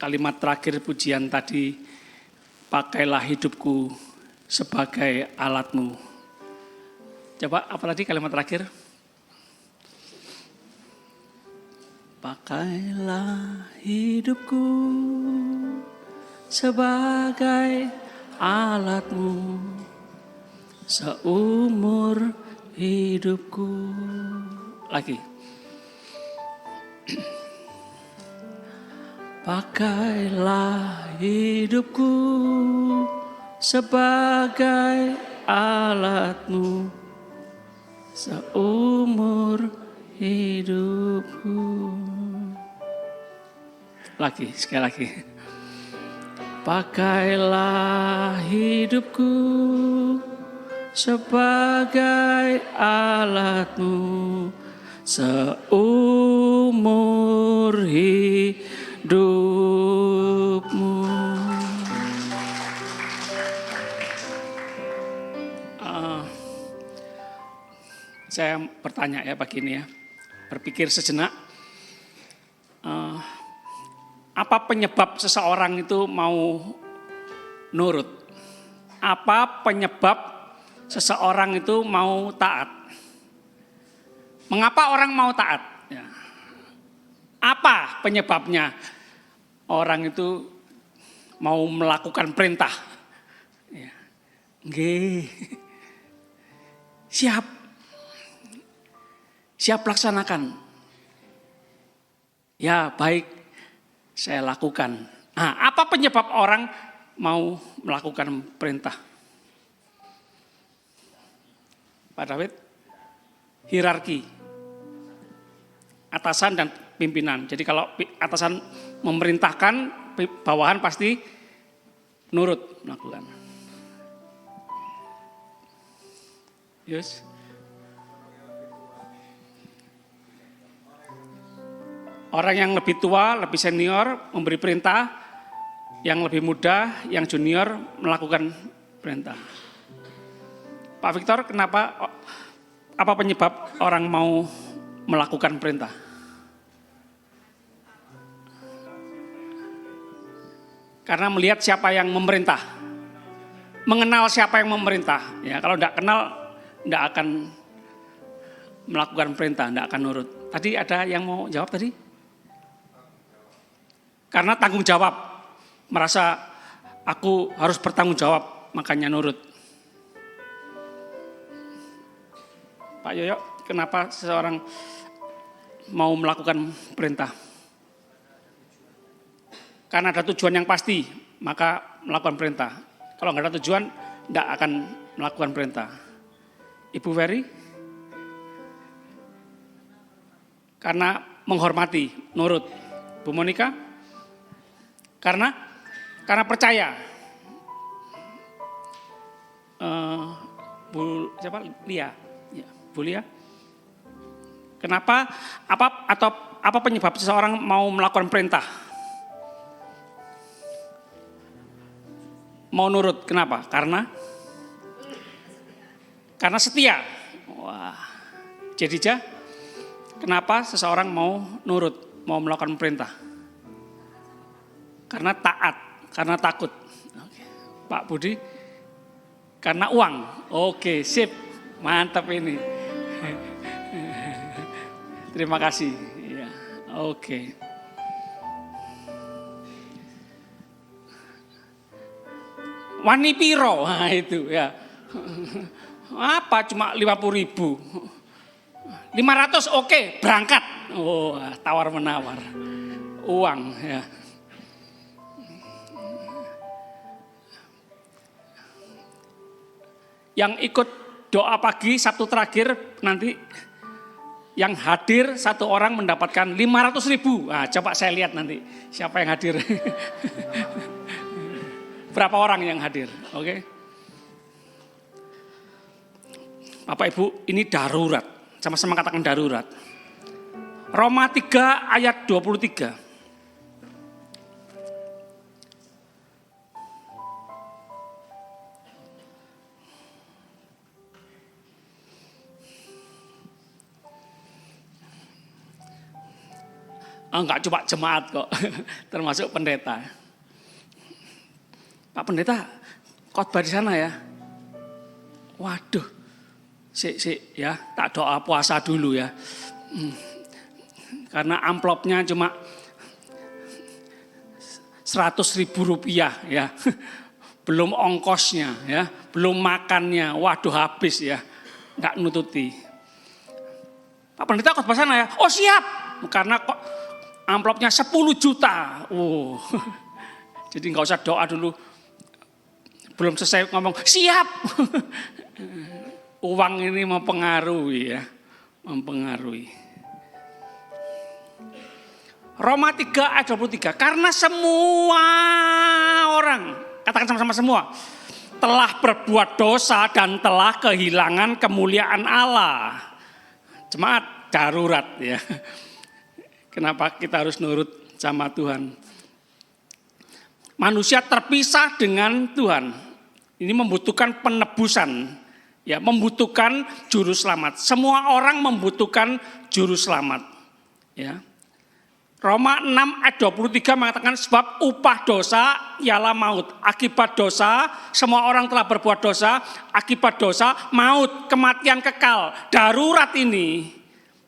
kalimat terakhir pujian tadi, pakailah hidupku sebagai alatmu. Coba apa tadi kalimat terakhir? Pakailah hidupku sebagai alatmu seumur hidupku. Lagi. Pakailah hidupku sebagai alatmu seumur hidupku. Lagi, sekali lagi. Pakailah hidupku sebagai alatmu seumur hidupmu. Saya bertanya ya pagi ini ya, berpikir sejenak, apa penyebab seseorang itu mau nurut? Apa penyebab seseorang itu mau taat? Mengapa orang mau taat? Ya. Apa penyebabnya orang itu mau melakukan perintah? Ya. Nggih. Siap laksanakan. Ya baik, saya lakukan. Nah, apa penyebab orang mau melakukan perintah? Pak David, hierarki. Atasan dan pimpinan. Jadi kalau atasan memerintahkan, bawahan pasti nurut melakukan. Yes. Orang yang lebih tua, lebih senior memberi perintah, yang lebih muda, yang junior melakukan perintah. Pak Victor, kenapa, apa penyebab orang mau melakukan perintah? Karena melihat siapa yang memerintah, mengenal siapa yang memerintah. Ya, kalau tidak kenal, tidak akan melakukan perintah, tidak akan nurut. Tadi ada yang mau jawab tadi? Karena tanggung jawab, merasa aku harus bertanggung jawab, makanya nurut. Pak Yoyo, kenapa seseorang mau melakukan perintah? Karena ada tujuan yang pasti, maka melakukan perintah. Kalau nggak ada tujuan, tidak akan melakukan perintah. Ibu Ferry? Karena menghormati, nurut. Bu Monika? Karena percaya. Bu siapa? Lia. Ya, Bu Lia. Kenapa? Apa penyebab seseorang mau melakukan perintah? Mau nurut. Kenapa? Karena setia. Wah. Jedijah, kenapa seseorang mau nurut, mau melakukan perintah? Karena taat, karena takut. Oke. Pak Budi, karena uang. Oke, sip, mantap ini. Terima kasih. Ya, oke. Wani piro, nah itu ya. Apa cuma 50.000? 500 oke, berangkat. Oh, tawar menawar. Uang ya. Yang ikut doa pagi Sabtu terakhir nanti yang hadir satu orang mendapatkan 500.000. Nah, coba saya lihat nanti siapa yang hadir. Berapa orang yang hadir? Oke. Bapak Ibu, ini darurat. Sama-sama katakan darurat. Roma 3 ayat 23. Enggak cuma jemaat kok, termasuk pendeta. Pak Pendeta, khotbah di sana ya. Waduh, ya, tak doa puasa dulu ya. Karena amplopnya cuma 100.000 rupiah ya. Belum ongkosnya ya, belum makannya. Waduh habis ya, nggak nututi. Pak Pendeta khotbah sana ya. Oh siap, karena kok amplopnya 10 juta. Jadi nggak usah doa dulu. Belum selesai ngomong, siap. Uang ini mempengaruhi ya, mempengaruhi. Roma 3 ayat 23, karena semua orang, katakan sama-sama semua, telah berbuat dosa dan telah kehilangan kemuliaan Allah. Jemaat darurat ya. Kenapa kita harus nurut sama Tuhan? Manusia terpisah dengan Tuhan. Ini membutuhkan penebusan, ya, membutuhkan juru selamat. Semua orang membutuhkan juru selamat, ya. Roma 6 ayat 23 mengatakan sebab upah dosa ialah maut. Akibat dosa, semua orang telah berbuat dosa, akibat dosa maut, kematian kekal. Darurat ini.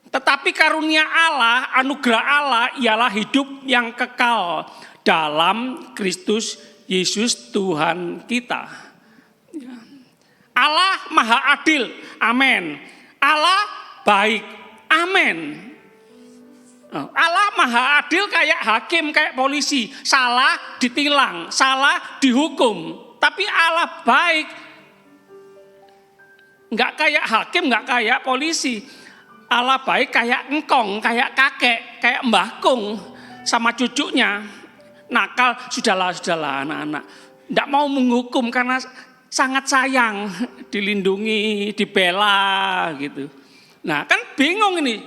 Tetapi karunia Allah, anugerah Allah ialah hidup yang kekal dalam Kristus Yesus Tuhan kita. Allah maha adil, amin. Allah baik, amin. Allah maha adil kayak hakim, kayak polisi. Salah ditilang, salah dihukum. Tapi Allah baik. Enggak kayak hakim, enggak kayak polisi. Allah baik kayak engkong, kayak kakek, kayak Mbah Kung sama cucunya. Nakal, sudahlah anak-anak. Enggak mau menghukum karena sangat sayang, dilindungi, dibela gitu. Nah kan bingung ini,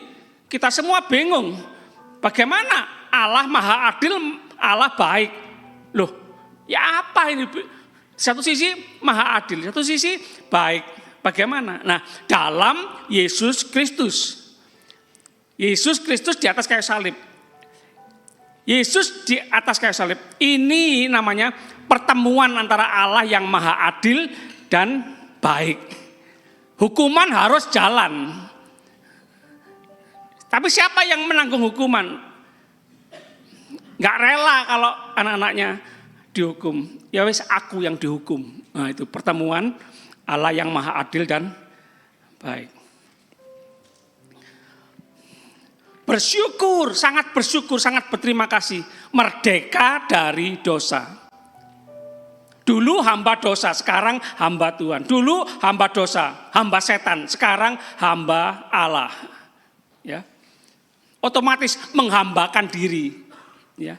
kita semua bingung. Bagaimana Allah maha adil, Allah baik. Loh, ya apa ini? Satu sisi maha adil, satu sisi baik. Bagaimana? Nah, dalam Yesus Kristus. Yesus Kristus di atas kayu salib. Yesus di atas kayu salib. Ini namanya pertemuan antara Allah yang maha adil dan baik. Hukuman harus jalan. Tapi siapa yang menanggung hukuman? Gak rela kalau anak-anaknya dihukum. Ya wis aku yang dihukum. Nah itu pertemuan Allah yang maha adil dan baik. Bersyukur, sangat berterima kasih. Merdeka dari dosa. Dulu hamba dosa, sekarang hamba Tuhan. Dulu hamba dosa, hamba setan, sekarang hamba Allah. Ya. Otomatis menghambakan diri. Ya.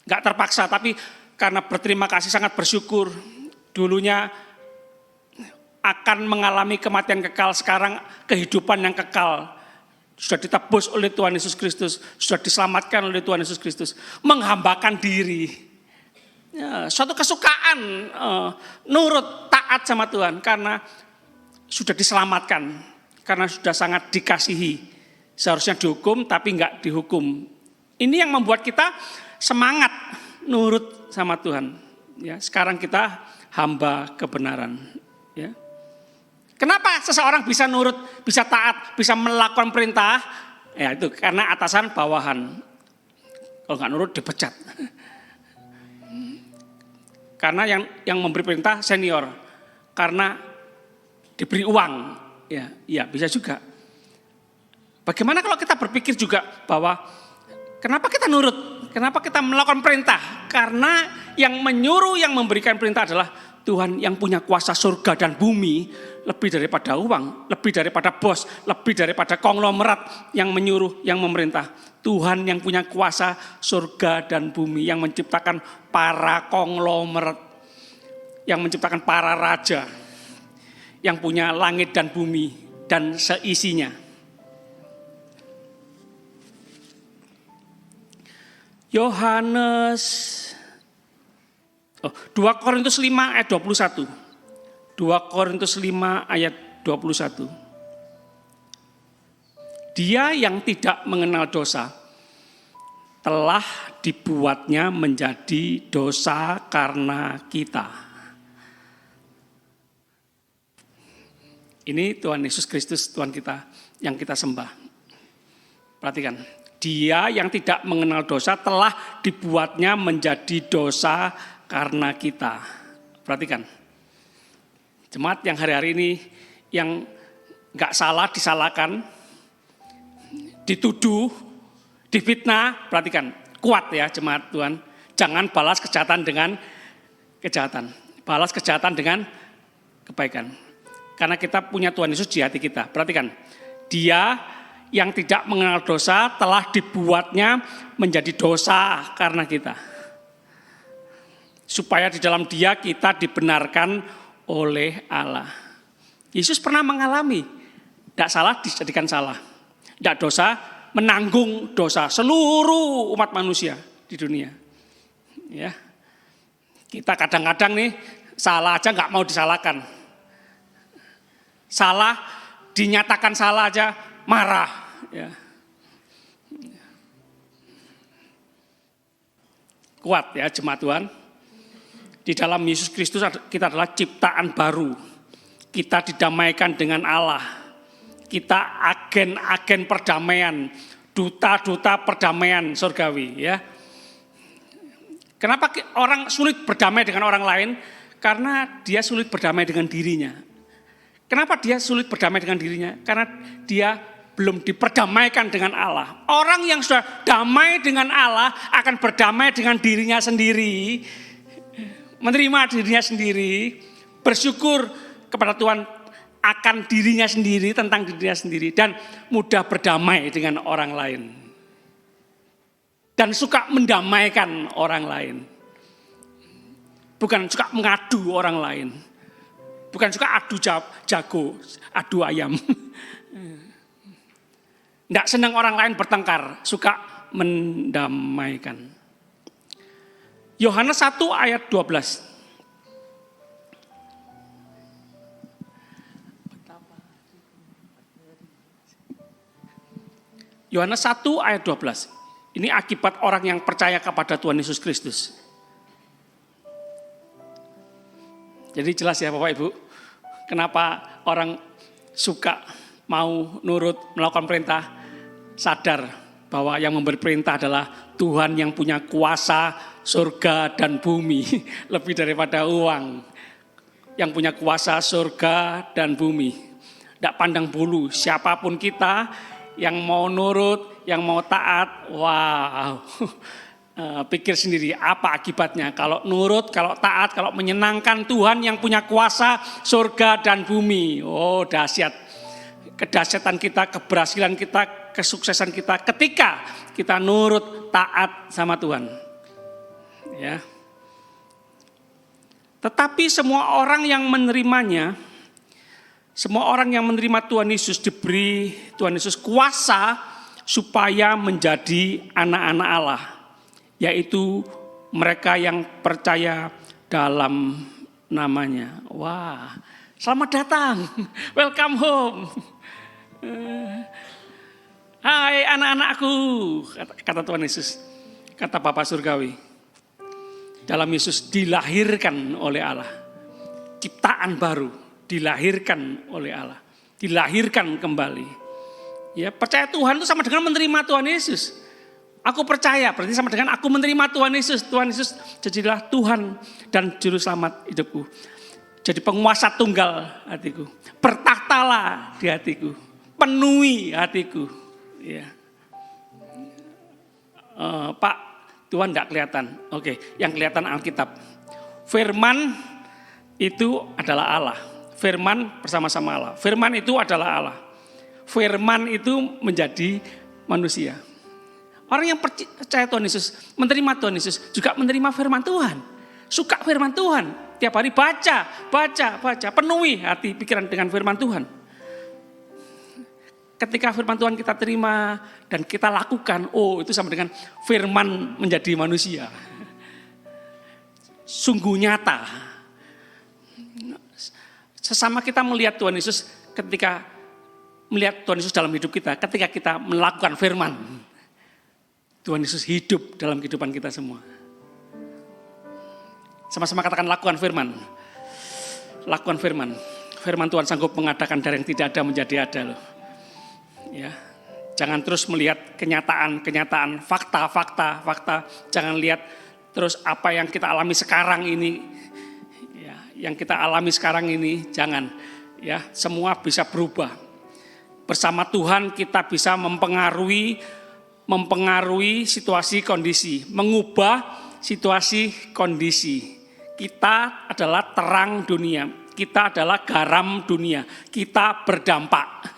Enggak terpaksa, tapi karena berterima kasih sangat bersyukur. Dulunya akan mengalami kematian kekal, sekarang kehidupan yang kekal. Sudah ditebus oleh Tuhan Yesus Kristus, sudah diselamatkan oleh Tuhan Yesus Kristus. Menghambakan diri. Ya, suatu kesukaan nurut taat sama Tuhan karena sudah diselamatkan, karena sudah sangat dikasihi. Seharusnya dihukum tapi enggak dihukum. Ini yang membuat kita semangat nurut sama Tuhan. Ya, sekarang kita hamba kebenaran. Ya. Kenapa seseorang bisa nurut, bisa taat, bisa melakukan perintah? Ya itu karena atasan bawahan. Kalau enggak nurut dipecat. Karena yang memberi perintah senior, karena diberi uang, ya bisa juga. Bagaimana kalau kita berpikir juga bahwa kenapa kita nurut, kenapa kita melakukan perintah? Karena yang menyuruh, yang memberikan perintah adalah Tuhan yang punya kuasa surga dan bumi, lebih daripada uang, lebih daripada bos, lebih daripada konglomerat yang menyuruh, yang memerintah. Tuhan yang punya kuasa surga dan bumi, yang menciptakan para konglomerat, yang menciptakan para raja, yang punya langit dan bumi dan seisinya. Yohanes 2 Korintus 5 ayat 21. 2 Korintus 5 ayat 21. Dia yang tidak mengenal dosa telah dibuatnya menjadi dosa karena kita. Ini Tuhan Yesus Kristus, Tuhan kita yang kita sembah. Perhatikan, Dia yang tidak mengenal dosa telah dibuatnya menjadi dosa karena kita. Perhatikan, jemaat yang hari-hari ini yang gak salah disalahkan, dituduh, difitnah, perhatikan, kuat ya jemaat Tuhan. Jangan balas kejahatan dengan kejahatan. Balas kejahatan dengan kebaikan. Karena kita punya Tuhan Yesus di hati kita. Perhatikan, Dia yang tidak mengenal dosa telah dibuatnya menjadi dosa karena kita. Supaya di dalam Dia kita dibenarkan oleh Allah. Yesus pernah mengalami, tidak salah dijadikan salah. Tidak dosa, menanggung dosa seluruh umat manusia di dunia. Ya, kita kadang-kadang nih salah aja nggak mau disalahkan. Salah, dinyatakan salah aja marah. Ya. Kuat ya jemaat Tuhan. Di dalam Yesus Kristus kita adalah ciptaan baru. Kita didamaikan dengan Allah. Kita agen-agen perdamaian, duta-duta perdamaian surgawi ya. Kenapa orang sulit berdamai dengan orang lain? Karena dia sulit berdamai dengan dirinya. Kenapa dia sulit berdamai dengan dirinya? Karena dia belum diperdamaikan dengan Allah. Orang yang sudah damai dengan Allah akan berdamai dengan dirinya sendiri. Menerima dirinya sendiri, bersyukur kepada Tuhan akan dirinya sendiri, tentang dirinya sendiri, dan mudah berdamai dengan orang lain. Dan suka mendamaikan orang lain. Bukan suka mengadu orang lain. Bukan suka adu jago, adu ayam. Tidak senang orang lain bertengkar, suka mendamaikan. Yohanes 1 ayat 12. Yohanes 1 ayat 12. Ini akibat orang yang percaya kepada Tuhan Yesus Kristus. Jadi jelas ya Bapak Ibu, kenapa orang suka mau nurut melakukan perintah, sadar bahwa yang memberi perintah adalah Tuhan yang punya kuasa surga dan bumi, lebih daripada uang. Yang punya kuasa surga dan bumi. Tidak pandang bulu, siapapun kita yang mau nurut, yang mau taat, wow. Pikir sendiri apa akibatnya kalau nurut, kalau taat, kalau menyenangkan Tuhan yang punya kuasa surga dan bumi. Oh dahsyat. Kedahsyatan kita, keberhasilan kita, kesuksesan kita ketika kita nurut, taat sama Tuhan. Ya. Tetapi semua orang yang menerimanya, semua orang yang menerima Tuhan Yesus diberi Tuhan Yesus kuasa supaya menjadi anak-anak Allah, yaitu mereka yang percaya dalam namanya. Wah, selamat datang, welcome home. Hai anak-anakku, kata Tuhan Yesus, kata Bapa Surgawi. Dalam Yesus dilahirkan oleh Allah, ciptaan baru, dilahirkan oleh Allah, dilahirkan kembali. Ya, percaya Tuhan itu sama dengan menerima Tuhan Yesus. Aku percaya, berarti sama dengan aku menerima Tuhan Yesus. Tuhan Yesus jadilah Tuhan dan Juru Selamat hidupku. Jadi penguasa tunggal hatiku. Bertahtalah di hatiku. Penuhi hatiku. Ya. Pak, Tuhan tidak kelihatan. Oke, yang kelihatan Alkitab. Firman itu adalah Allah. Firman bersama-sama Allah. Firman itu adalah Allah. Firman itu menjadi manusia. Orang yang percaya Tuhan Yesus, menerima Tuhan Yesus, juga menerima firman Tuhan. Suka firman Tuhan. Tiap hari baca. Penuhi hati pikiran dengan firman Tuhan. Ketika firman Tuhan kita terima dan kita lakukan, oh itu sama dengan firman menjadi manusia. Sungguh nyata. Sesama kita melihat Tuhan Yesus ketika melihat Tuhan Yesus dalam hidup kita, ketika kita melakukan firman. Tuhan Yesus hidup dalam kehidupan kita semua. Sama-sama katakan lakukan firman. Lakukan firman. Firman Tuhan sanggup mengadakan dari yang tidak ada menjadi ada loh. Ya. Jangan terus melihat kenyataan, fakta. Jangan lihat terus apa yang kita alami sekarang ini. Ya, yang kita alami sekarang ini jangan. Ya, semua bisa berubah. Bersama Tuhan kita bisa mempengaruhi situasi kondisi, mengubah situasi kondisi. Kita adalah terang dunia, kita adalah garam dunia, kita berdampak.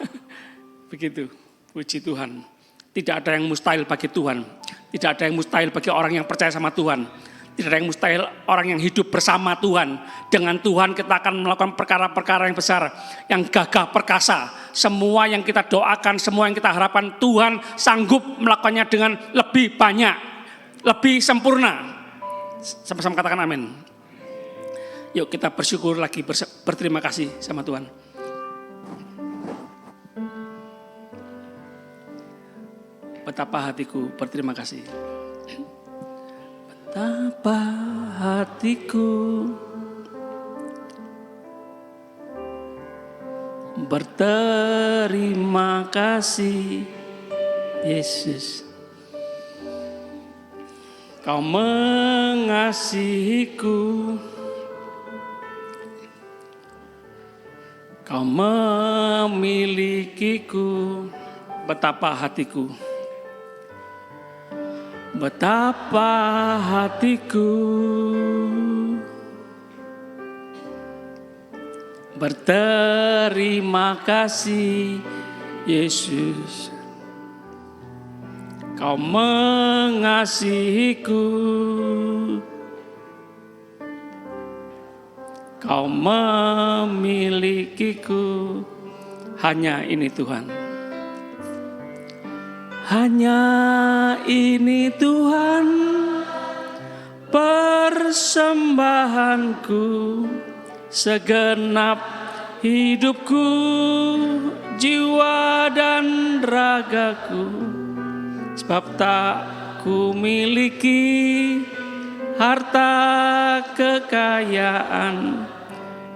Begitu, puji Tuhan. Tidak ada yang mustahil bagi Tuhan, tidak ada yang mustahil bagi orang yang percaya sama Tuhan. Tidak ada yang mustahil orang yang hidup bersama Tuhan. Dengan Tuhan kita akan melakukan perkara-perkara yang besar, yang gagah perkasa. Semua yang kita doakan, semua yang kita harapkan, Tuhan sanggup melakukannya dengan lebih banyak, lebih sempurna. Sama-sama katakan amin. Yuk kita bersyukur lagi, berterima kasih sama Tuhan. Betapa hatiku berterima kasih. Betapa hatiku berterima kasih, Yesus. Kau mengasihiku, Kau memilikiku. Betapa hatiku, betapa hatiku berterima kasih, Yesus. Kau mengasihiku, Kau memilikiku. Hanya ini Tuhan. Hanya ini Tuhan persembahanku, segenap hidupku, jiwa dan ragaku. Sebab tak ku miliki harta kekayaan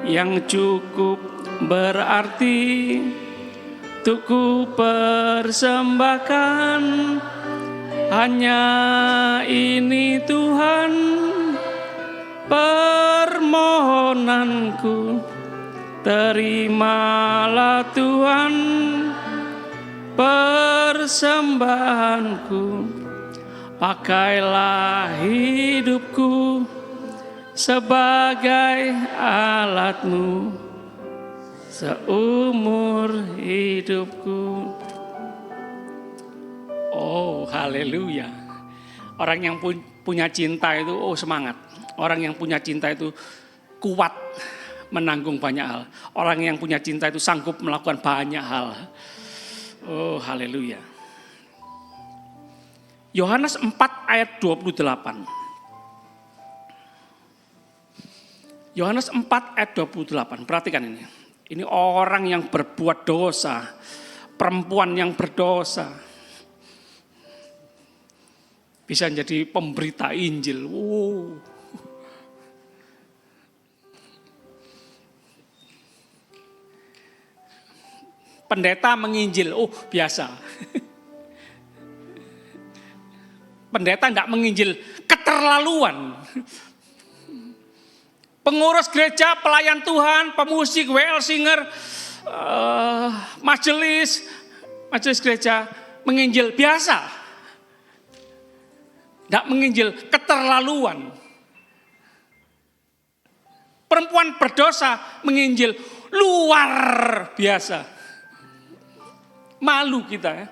yang cukup berarti untuk ku persembahkan. Hanya ini Tuhan permohonanku, terimalah Tuhan persembahanku. Pakailah hidupku sebagai alatmu seumur hidupku. Oh, haleluya. Orang yang punya cinta itu semangat. Orang yang punya cinta itu kuat menanggung banyak hal. Orang yang punya cinta itu sanggup melakukan banyak hal. Oh, haleluya. Yohanes 4 ayat 28. Yohanes 4 ayat 28. Perhatikan ini. Ini orang yang berbuat dosa, perempuan yang berdosa, bisa jadi pemberita Injil. Pendeta menginjil, biasa. Pendeta enggak menginjil, keterlaluan. Pengurus gereja, pelayan Tuhan, pemusik, WL singer, majelis gereja menginjil biasa. Enggak menginjil, keterlaluan. Perempuan berdosa menginjil, luar biasa. Malu kita ya.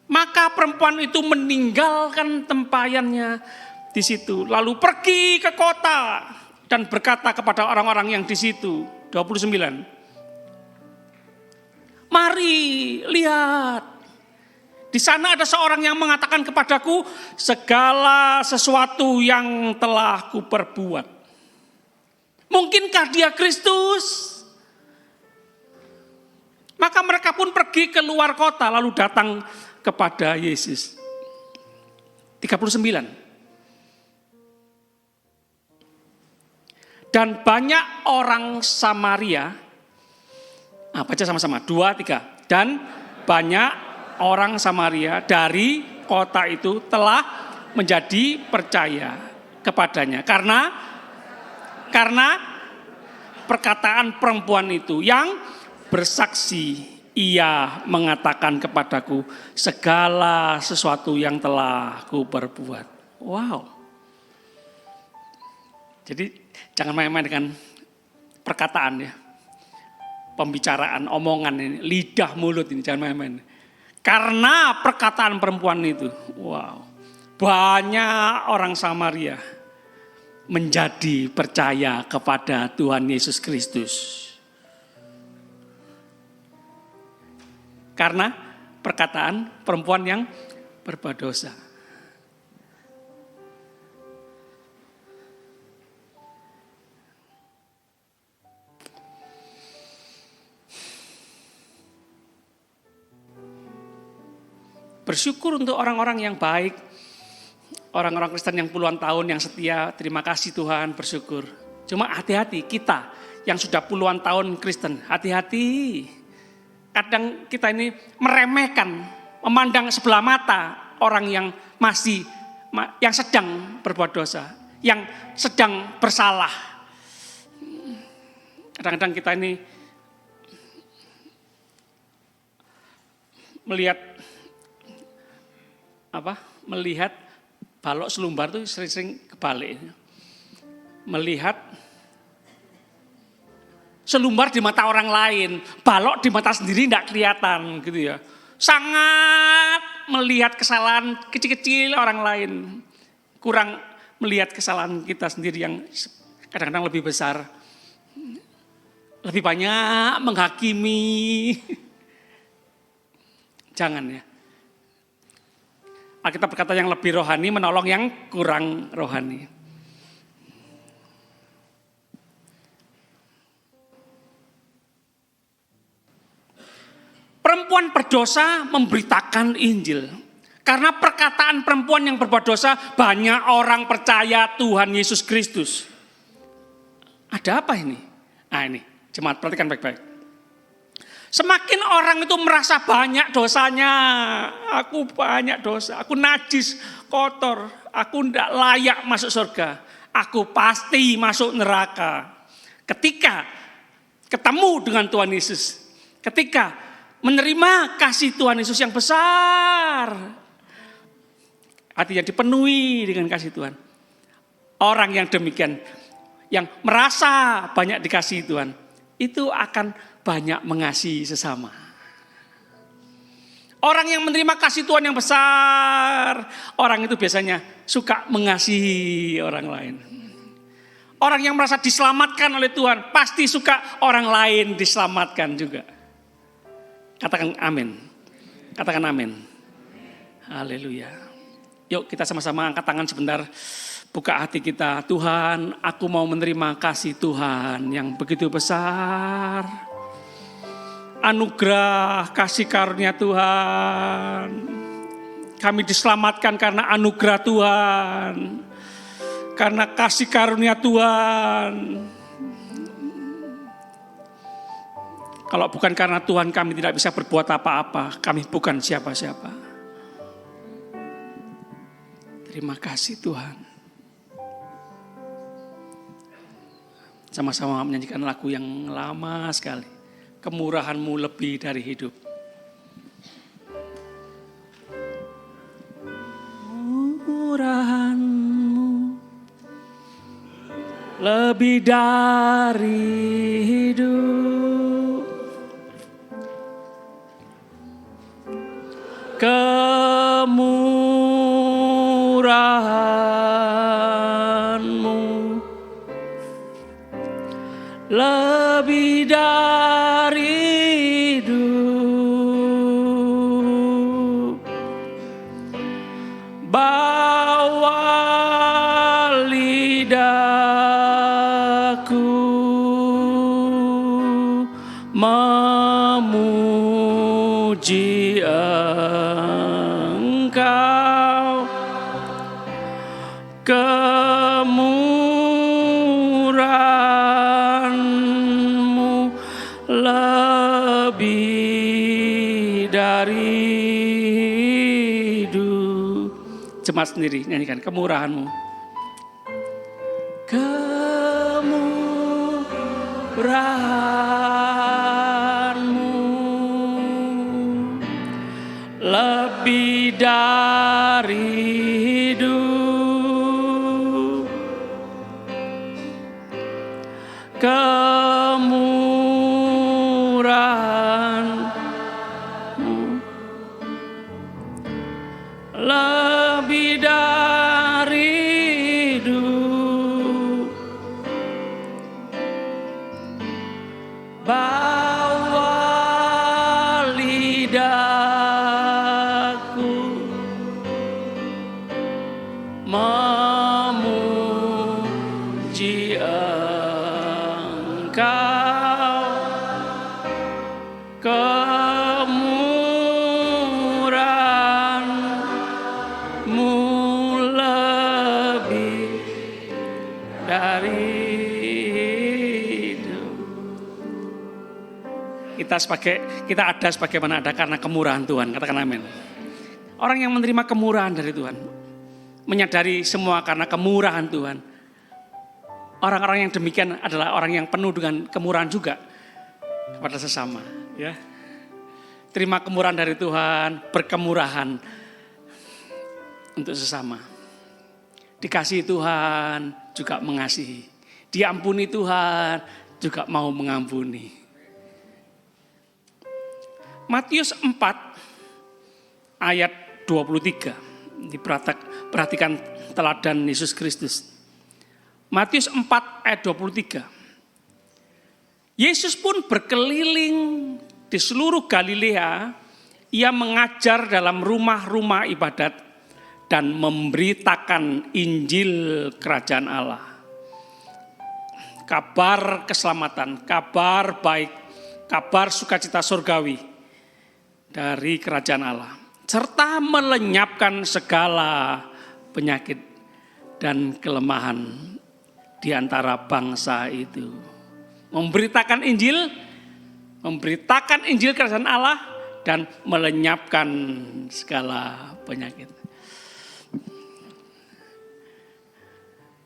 Maka perempuan itu meninggalkan tempayannya di situ, lalu pergi ke kota dan berkata kepada orang-orang yang di situ, 29. Mari lihat, di sana ada seorang yang mengatakan kepadaku segala sesuatu yang telah kuperbuat. Mungkinkah dia Kristus? Maka mereka mereka pun pergi ke luar kota lalu datang kepada Yesus. 39. Dan banyak orang Samaria, baca sama-sama, 2, 3. Dan banyak orang Samaria dari kota itu telah menjadi percaya kepadanya. Karena perkataan perempuan itu yang bersaksi, ia mengatakan kepadaku segala sesuatu yang telah kuperbuat. Wow. Jadi jangan main-main dengan perkataan ya. Pembicaraan, omongan ini, lidah mulut ini jangan main-main. Karena perkataan perempuan itu, wow. Banyak orang Samaria menjadi percaya kepada Tuhan Yesus Kristus. Karena perkataan perempuan yang berbuat dosa. Bersyukur untuk orang-orang yang baik, orang-orang Kristen yang puluhan tahun yang setia, terima kasih Tuhan, bersyukur. Cuma hati-hati kita yang sudah puluhan tahun Kristen, hati-hati. Kadang kita ini meremehkan, memandang sebelah mata orang yang yang sedang berbuat dosa, yang sedang bersalah. Kadang-kadang kita ini melihat balok selumbar itu sering-sering kebalik. Melihat selumbar di mata orang lain, balok di mata sendiri tidak kelihatan gitu ya. Sangat melihat kesalahan kecil-kecil orang lain, kurang melihat kesalahan kita sendiri yang kadang-kadang lebih besar, lebih banyak menghakimi. Jangan ya. Alkitab berkata yang lebih rohani menolong yang kurang rohani. Perempuan berdosa memberitakan Injil. Karena perkataan perempuan yang berbuat dosa, banyak orang percaya Tuhan Yesus Kristus. Ada apa ini? Nah ini, jemaat perhatikan baik-baik. Semakin orang itu merasa banyak dosanya, aku banyak dosa, aku najis, kotor, aku tidak layak masuk surga, aku pasti masuk neraka. Ketika ketemu dengan Tuhan Yesus, ketika menerima kasih Tuhan Yesus yang besar, hatinya dipenuhi dengan kasih Tuhan. Orang yang demikian, yang merasa banyak dikasihi Tuhan, itu akan banyak mengasihi sesama. Orang yang menerima kasih Tuhan yang besar, orang itu biasanya suka mengasihi orang lain. Orang yang merasa diselamatkan oleh Tuhan, pasti suka orang lain diselamatkan juga. Katakan amin. Katakan amin. Haleluya. Yuk kita sama-sama angkat tangan sebentar. Buka hati kita. Tuhan, aku mau menerima kasih Tuhan yang begitu besar. Anugerah kasih karunia Tuhan. Kami diselamatkan karena anugerah Tuhan. Karena kasih karunia Tuhan. Kalau bukan karena Tuhan kami tidak bisa berbuat apa-apa. Kami bukan siapa-siapa. Terima kasih Tuhan. Sama-sama menyanyikan lagu yang lama sekali. Kemurahan-Mu lebih dari hidup. Kemurahan-Mu lebih dari hidup. Kemurahan-Mu lebih dari hidup. Bawa lidahku memuji Engkau, kemurahan-Mu lebih dari hidup. Jemaat sendiri nyanyikan kemurahan-Mu. Kemurahan-Mu lebih dari hidup, kemurahan-Mu lebih dari hidup. Bawa lidahku memuji Engkau, kemurahan-Mu lebih dari hidup. Kita ada sebagaimana ada karena kemurahan Tuhan. Katakan amin. Orang yang menerima kemurahan dari Tuhan, menyadari semua karena kemurahan Tuhan. Orang-orang yang demikian adalah orang yang penuh dengan kemurahan juga kepada sesama. Ya, terima kemurahan dari Tuhan, berkemurahan untuk sesama. Dikasihi Tuhan juga mengasihi. Diampuni Tuhan juga mau mengampuni. Matius 4 ayat 23. Perhatikan teladan Yesus Kristus. Matius 4 ayat 23. Yesus pun berkeliling di seluruh Galilea. Ia mengajar dalam rumah-rumah ibadat dan memberitakan Injil Kerajaan Allah. Kabar keselamatan, kabar baik, kabar sukacita surgawi dari Kerajaan Allah. Serta melenyapkan segala penyakit dan kelemahan di antara bangsa itu. Memberitakan Injil Kerajaan Allah dan melenyapkan segala penyakit.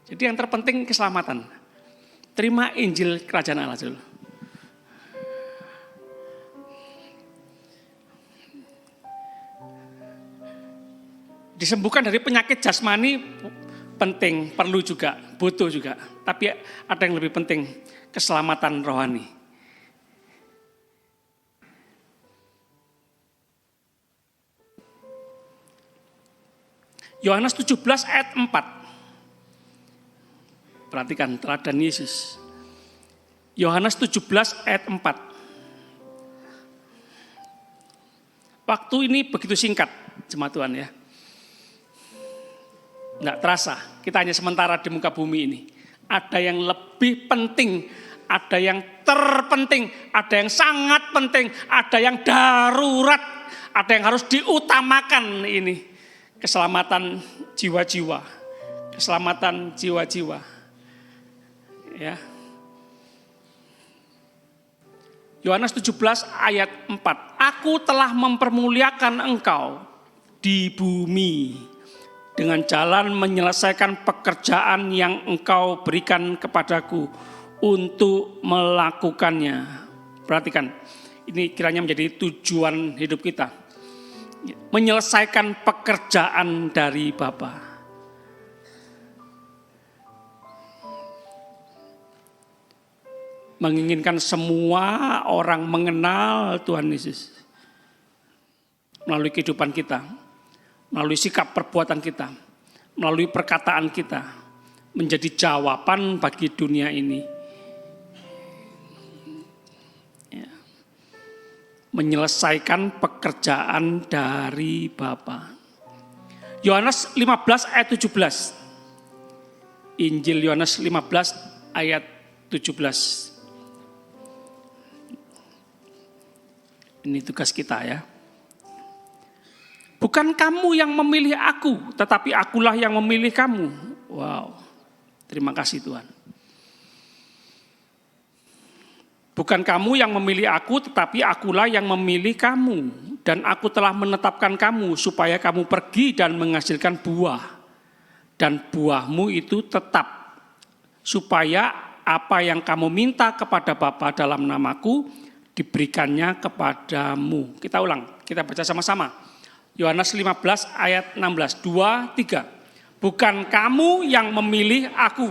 Jadi yang terpenting keselamatan. Terima Injil Kerajaan Allah dulu. Disembuhkan dari penyakit jasmani penting, perlu juga, butuh juga. Tapi ada yang lebih penting, keselamatan rohani. Yohanes 17 ayat 4. Perhatikan teladan Yesus. Yohanes 17 ayat 4. Waktu ini begitu singkat, jemaat Tuhan ya. Enggak terasa, kita hanya sementara di muka bumi ini. Ada yang lebih penting, ada yang terpenting, ada yang sangat penting, ada yang darurat, ada yang harus diutamakan ini. Keselamatan jiwa-jiwa, keselamatan jiwa-jiwa. Ya. Yohanes 17 ayat 4. Aku telah mempermuliakan engkau di bumi dengan jalan menyelesaikan pekerjaan yang engkau berikan kepadaku untuk melakukannya. Perhatikan, ini kiranya menjadi tujuan hidup kita. Menyelesaikan pekerjaan dari Bapa. Menginginkan semua orang mengenal Tuhan Yesus. Melalui kehidupan kita. Melalui sikap perbuatan kita, melalui perkataan kita, menjadi jawaban bagi dunia ini. Ya. Menyelesaikan pekerjaan dari Bapa. Yohanes 15 ayat 17. Injil Yohanes 15 ayat 17. Ini tugas kita ya. Bukan kamu yang memilih aku, tetapi akulah yang memilih kamu. Wow, terima kasih Tuhan. Bukan kamu yang memilih aku, tetapi akulah yang memilih kamu. Dan aku telah menetapkan kamu supaya kamu pergi dan menghasilkan buah. Dan buahmu itu tetap. Supaya apa yang kamu minta kepada Bapa dalam namaku, diberikannya kepadamu. Kita ulang, kita baca sama-sama. Yohanes 15 ayat 16, 2, 3. Bukan kamu yang memilih aku,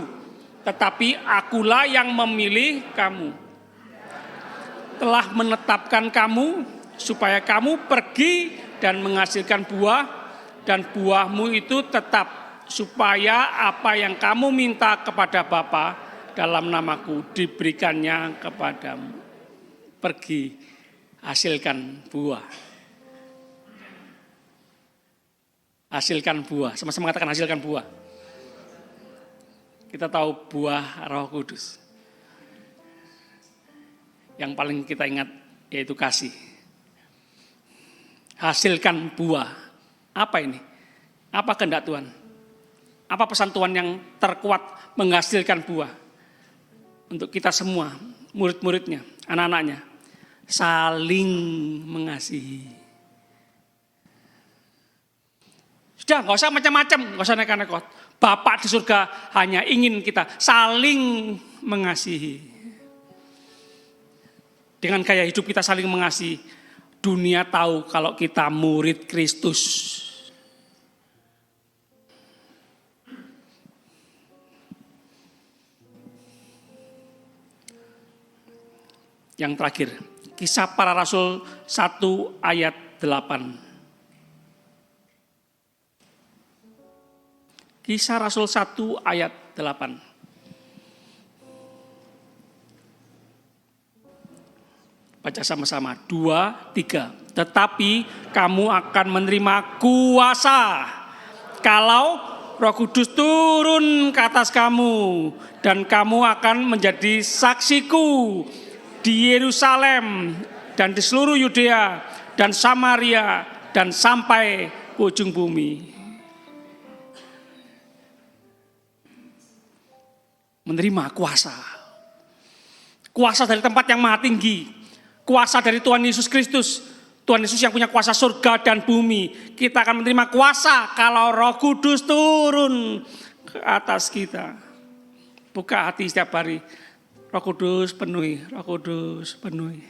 tetapi akulah yang memilih kamu. Telah menetapkan kamu supaya kamu pergi dan menghasilkan buah, dan buahmu itu tetap, supaya apa yang kamu minta kepada Bapa dalam namaku diberikannya kepadamu. Pergi, hasilkan buah. Hasilkan buah, sama-sama katakan hasilkan buah. Kita tahu buah Roh Kudus. Yang paling kita ingat yaitu kasih. Hasilkan buah. Apa ini? Apa kehendak Tuhan? Apa pesan Tuhan yang terkuat menghasilkan buah? Untuk kita semua, murid-muridnya, anak-anaknya. Saling mengasihi. Sudah, nggak usah macam-macam, nggak usah nekot-nekot. Bapak di surga hanya ingin kita saling mengasihi. Dengan gaya hidup kita saling mengasihi, dunia tahu kalau kita murid Kristus. Yang terakhir, Kisah Para Rasul 1 ayat 8. Kisah Rasul 1 ayat 8. Baca sama-sama, 2, 3. Tetapi kamu akan menerima kuasa kalau Roh Kudus turun ke atas kamu, dan kamu akan menjadi saksiku di Yerusalem dan di seluruh Yudea dan Samaria dan sampai ke ujung bumi. Menerima kuasa. Kuasa dari tempat yang maha tinggi. Kuasa dari Tuhan Yesus Kristus. Tuhan Yesus yang punya kuasa surga dan bumi. Kita akan menerima kuasa kalau Roh Kudus turun ke atas kita. Buka hati setiap hari. Roh Kudus penuhi, Roh Kudus penuhi.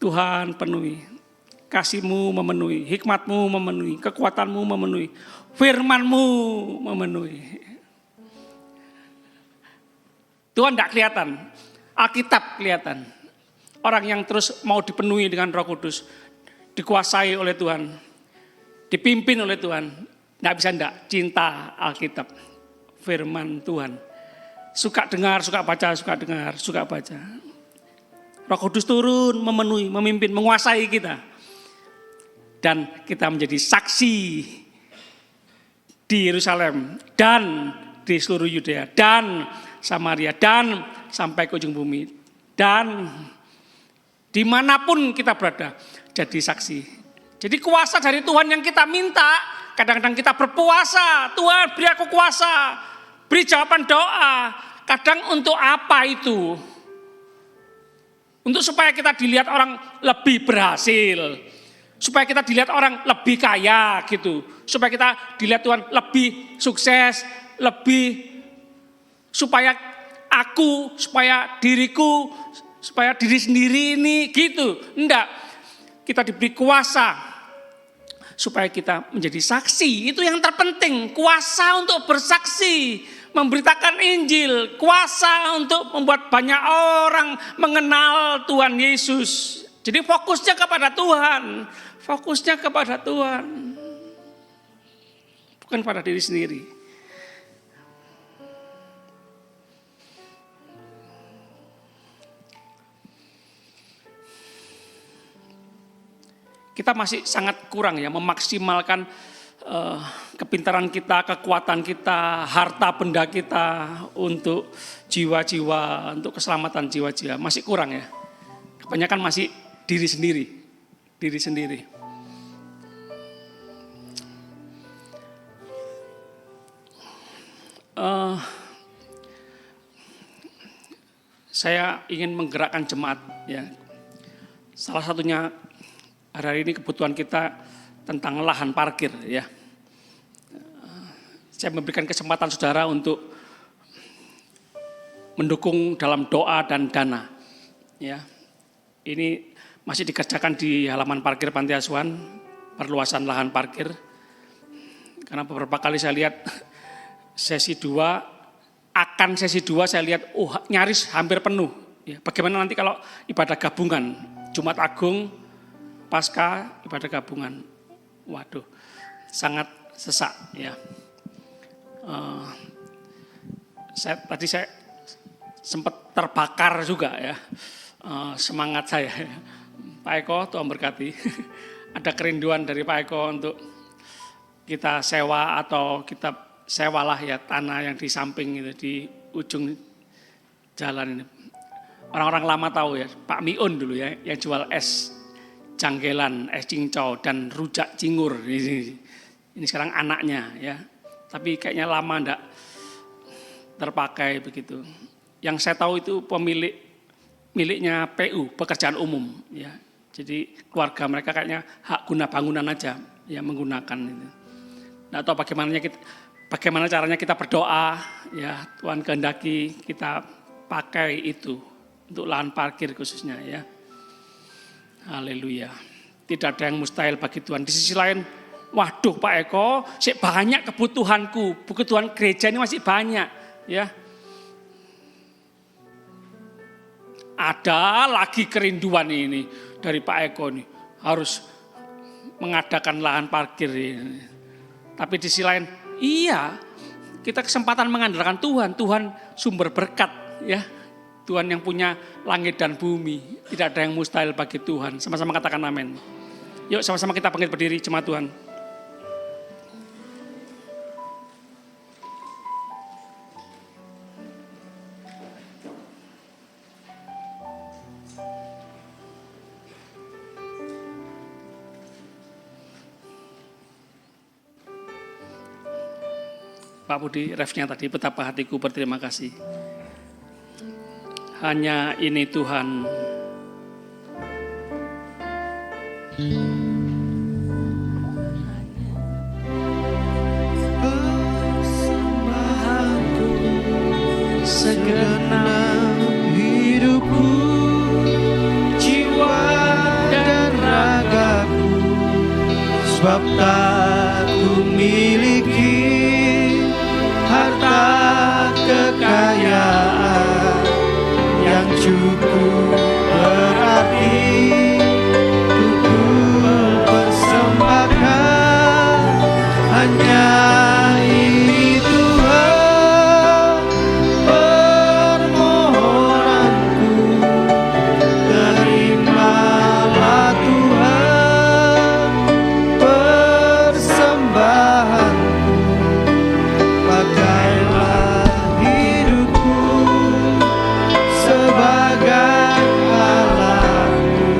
Tuhan penuhi. Kasih-Mu memenuhi, hikmat-Mu memenuhi, kekuatan-Mu memenuhi, firman-Mu memenuhi. Tuhan tidak kelihatan, Alkitab kelihatan. Orang yang terus mau dipenuhi dengan Roh Kudus, dikuasai oleh Tuhan, dipimpin oleh Tuhan, tidak bisa tidak cinta Alkitab, firman Tuhan. Suka dengar, suka baca, suka dengar, suka baca. Roh Kudus turun, memenuhi, memimpin, menguasai kita. Dan kita menjadi saksi di Yerusalem dan di seluruh Yudea dan Samaria dan sampai ke ujung bumi, dan dimanapun kita berada jadi saksi. Jadi kuasa dari Tuhan yang kita minta. Kadang-kadang kita berpuasa, Tuhan beri aku kuasa, beri jawaban doa. Kadang untuk apa itu? Untuk supaya kita dilihat orang lebih berhasil, supaya kita dilihat orang lebih kaya gitu, supaya kita dilihat Tuhan lebih sukses, lebih, supaya aku, supaya diriku, supaya diri sendiri ini gitu. Enggak, kita diberi kuasa supaya kita menjadi saksi. Itu yang terpenting, kuasa untuk bersaksi, memberitakan Injil, kuasa untuk membuat banyak orang mengenal Tuhan Yesus. Jadi fokusnya kepada Tuhan, fokusnya kepada Tuhan, bukan pada diri sendiri. Kita masih sangat kurang ya memaksimalkan kepintaran kita, kekuatan kita, harta benda kita untuk jiwa-jiwa, untuk keselamatan jiwa-jiwa. Masih kurang ya. Kebanyakan masih diri sendiri. diri sendiri. Saya ingin menggerakkan jemaat, ya. Salah satunya hari ini kebutuhan kita tentang lahan parkir, ya. Saya memberikan kesempatan saudara untuk mendukung dalam doa dan dana, ya. Ini masih dikerjakan di halaman parkir Panti Asuhan, perluasan lahan parkir. Karena beberapa kali saya lihat sesi 2 saya lihat nyaris hampir penuh. Ya, bagaimana nanti kalau ibadah gabungan, Jumat Agung, Pasca, ibadah gabungan. Waduh, sangat sesak, ya. Saya sempat terbakar juga, ya, semangat saya. Pak Eko, Tuhan berkati. Ada kerinduan dari Pak Eko untuk kita sewa atau kita sewalah ya tanah yang di samping itu, di ujung jalan ini. Orang-orang lama tahu ya, Pak Miun dulu ya, yang jual es janggelan, es cincau dan rujak cingur. Ini sekarang anaknya ya, tapi kayaknya lama enggak terpakai begitu. Yang saya tahu itu miliknya PU, pekerjaan umum ya. Jadi keluarga mereka kayaknya hak guna bangunan aja ya menggunakan itu. Nah, atau bagaimana caranya kita berdoa ya, Tuhan kehendaki kita pakai itu untuk lahan parkir khususnya ya. Haleluya. Tidak ada yang mustahil bagi Tuhan. Di sisi lain, waduh Pak Eko, banyak kebutuhanku, kebutuhan gereja ini masih banyak ya. Ada lagi kerinduan ini dari Pak Eko nih, harus mengadakan lahan parkir ini. Tapi di sisi lain, iya, kita kesempatan mengandalkan Tuhan. Tuhan sumber berkat ya. Tuhan yang punya langit dan bumi. Tidak ada yang mustahil bagi Tuhan. Sama-sama katakan amin. Yuk sama-sama kita bangkit berdiri jemaat Tuhan. Pak Budi, refnya tadi, betapa hatiku berterima kasih. Hanya ini Tuhan. Persembahanku, segenap hidupku, jiwa dan ragaku, sebab tak ku miliki harta kekayaan yang cukup berarti untuk ku persembahkan. Hanya ini Tuhan permohonanku, terimalah Tuhan persembahanku. Pakailah hidupku sebagai alatmu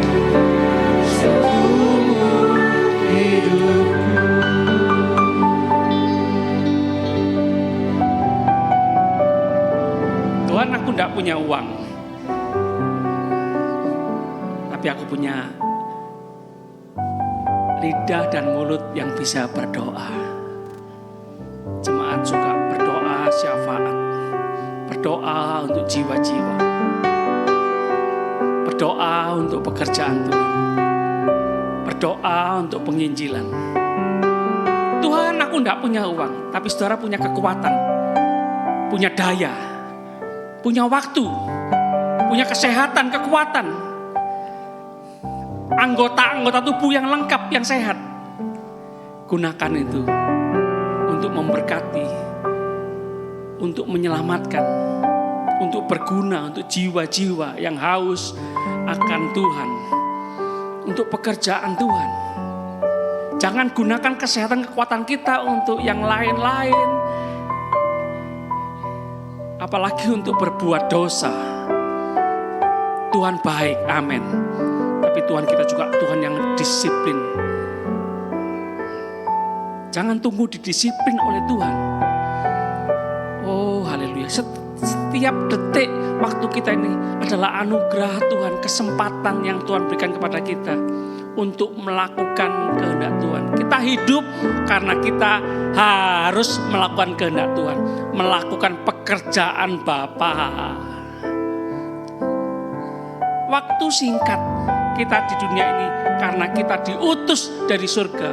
seumur hidupku. Tuhan, aku tidak punya uang, tapi aku punya lidah dan mulut yang bisa berdoa. Jemaat suka berdoa syafaat, berdoa untuk jiwa-jiwa, berdoa untuk pekerjaan Tuhan, berdoa untuk penginjilan. Tuhan, aku tidak punya uang, tapi saudara punya kekuatan, punya daya, punya waktu, punya kesehatan, kekuatan, anggota-anggota tubuh yang lengkap, yang sehat. Gunakan itu untuk memberkati, untuk menyelamatkan, untuk berguna, untuk jiwa-jiwa yang haus akan Tuhan, untuk pekerjaan Tuhan. Jangan gunakan kesehatan, kekuatan kita untuk yang lain-lain, apalagi untuk berbuat dosa. Tuhan baik, amin. Tapi Tuhan kita juga Tuhan yang disiplin. Jangan tunggu didisiplin oleh Tuhan. Oh haleluya. Setiap detik waktu kita ini adalah anugerah Tuhan, kesempatan yang Tuhan berikan kepada kita untuk melakukan kehendak Tuhan. Kita hidup karena kita harus melakukan kehendak Tuhan, melakukan pekerjaan Bapa. Waktu singkat kita di dunia ini karena kita diutus dari surga.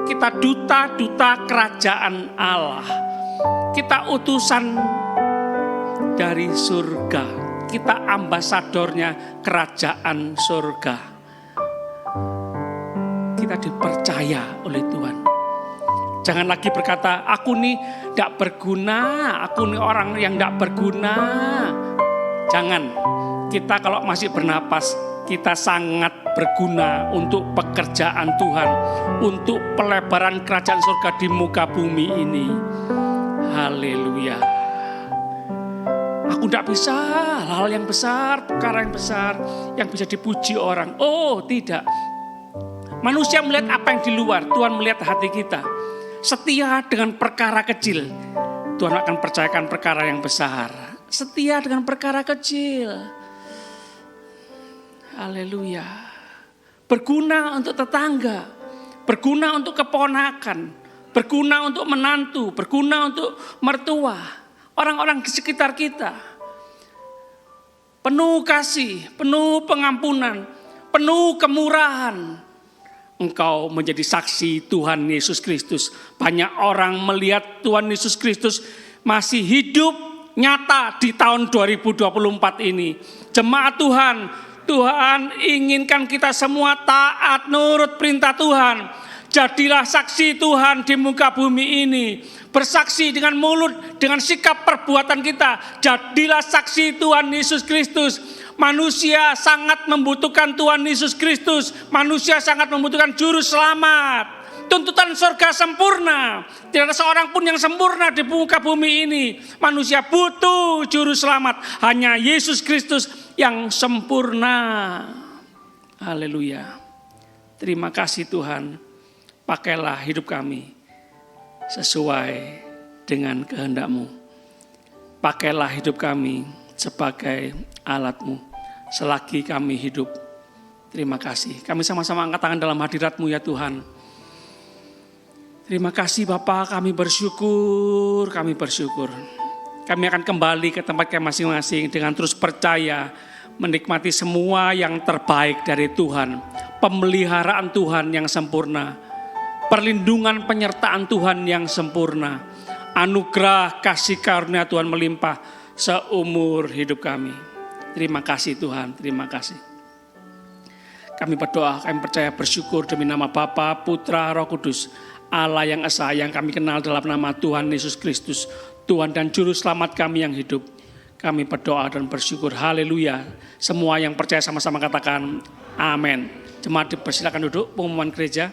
Kita duta-duta kerajaan Allah. Kita utusan dari surga. Kita ambasadornya kerajaan surga. Kita dipercaya oleh Tuhan. Jangan lagi berkata, aku nih gak berguna, aku nih orang yang gak berguna. Jangan, kita kalau masih bernapas, kita sangat berguna untuk pekerjaan Tuhan, untuk pelebaran kerajaan surga di muka bumi ini. Haleluya. Aku tidak bisa hal yang besar, perkara yang besar, yang bisa dipuji orang. Oh tidak. Manusia melihat apa yang di luar, Tuhan melihat hati kita. Setia dengan perkara kecil, Tuhan akan percayakan perkara yang besar. Setia dengan perkara kecil. Haleluya. Berguna untuk tetangga, berguna untuk keponakan, berguna untuk menantu, berguna untuk mertua, orang-orang di sekitar kita. Penuh kasih, penuh pengampunan, penuh kemurahan. Engkau menjadi saksi Tuhan Yesus Kristus. Banyak orang melihat Tuhan Yesus Kristus masih hidup nyata di tahun 2024 ini. Jemaat Tuhan, Tuhan inginkan kita semua taat nurut perintah Tuhan. Jadilah saksi Tuhan di muka bumi ini. Bersaksi dengan mulut, dengan sikap perbuatan kita. Jadilah saksi Tuhan Yesus Kristus. Manusia sangat membutuhkan Tuhan Yesus Kristus. Manusia sangat membutuhkan juru selamat. Tuntutan surga sempurna. Tidak ada seorang pun yang sempurna di muka bumi ini. Manusia butuh juru selamat. Hanya Yesus Kristus yang sempurna. Haleluya. Terima kasih Tuhan. Pakailah hidup kami sesuai dengan kehendak-Mu. Pakailah hidup kami sebagai alat-Mu. Selagi kami hidup. Terima kasih. Kami sama-sama angkat tangan dalam hadirat-Mu ya Tuhan. Terima kasih Bapa, kami bersyukur, kami bersyukur. Kami akan kembali ke tempat kami masing-masing dengan terus percaya, menikmati semua yang terbaik dari Tuhan. Pemeliharaan Tuhan yang sempurna. Perlindungan penyertaan Tuhan yang sempurna. Anugerah kasih karunia Tuhan melimpah seumur hidup kami. Terima kasih Tuhan, terima kasih. Kami berdoa, kami percaya bersyukur demi nama Bapa, Putra, Roh Kudus, Allah yang esa yang kami kenal dalam nama Tuhan Yesus Kristus, Tuhan dan Juru Selamat kami yang hidup. Kami berdoa dan bersyukur, haleluya. Semua yang percaya sama-sama katakan amin. Jemaat dipersilakan duduk, pengumuman gereja.